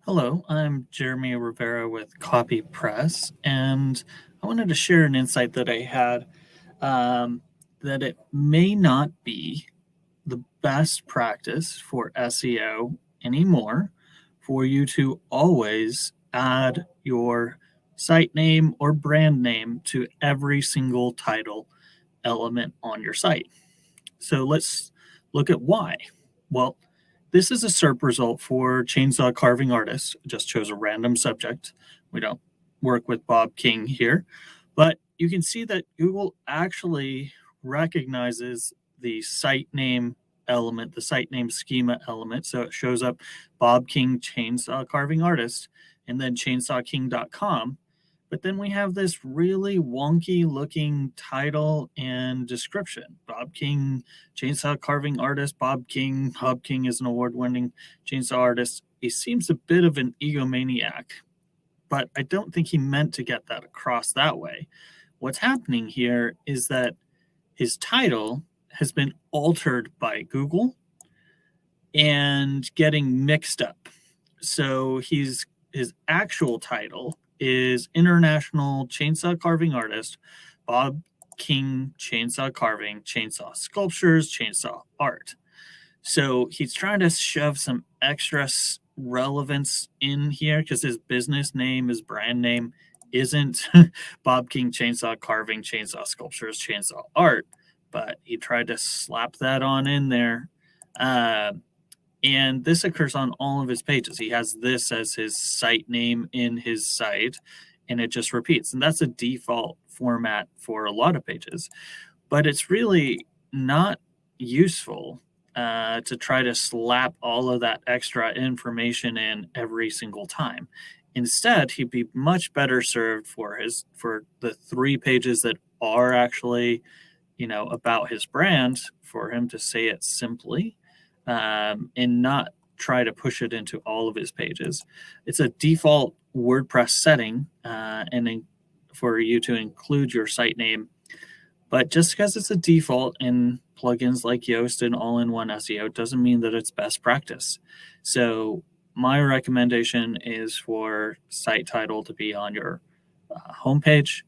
Hello, I'm Jeremy Rivera with Copy Press, and I wanted to share an insight that I had um, that it may not be the best practice for SEO anymore for you to always add your site name or brand name to every single title element on your site. So let's look at why. Well, this is a SERP result for chainsaw carving artist. Just chose a random subject. We don't work with Bob King here, but you can see that Google actually recognizes the site name element, the site name schema element. So it shows up Bob King chainsaw carving artist and then chainsawking.com. But then we have this really wonky looking title and description. Bob King, chainsaw carving artist. Bob King is an award winning chainsaw artist. He seems a bit of an egomaniac, but I don't think he meant to get that across that way. What's happening here is that his title has been altered by Google and getting mixed up. So his actual title is International Chainsaw Carving Artist Bob King Chainsaw Carving, Chainsaw Sculptures, Chainsaw Art. So he's trying to shove some extra relevance in here because his business name, his brand name isn't Bob King Chainsaw Carving, Chainsaw Sculptures, Chainsaw Art, but he tried to slap that on in there. And this occurs on all of his pages. He has this as his site name in his site, and it just repeats. And that's a default format for a lot of pages. But it's really not useful to try to slap all of that extra information in every single time. Instead, he'd be much better served for the 3 pages that are actually, about his brand, for him to say it simply and not try to push it into all of his pages. It's a default WordPress setting for you to include your site name. But just because it's a default in plugins like Yoast and all-in-one SEO doesn't mean that it's best practice. So my recommendation is for site title to be on your homepage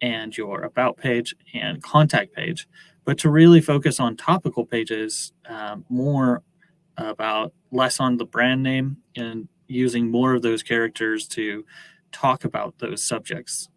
and your about page and contact page, but to really focus on topical pages, more about less on the brand name and using more of those characters to talk about those subjects.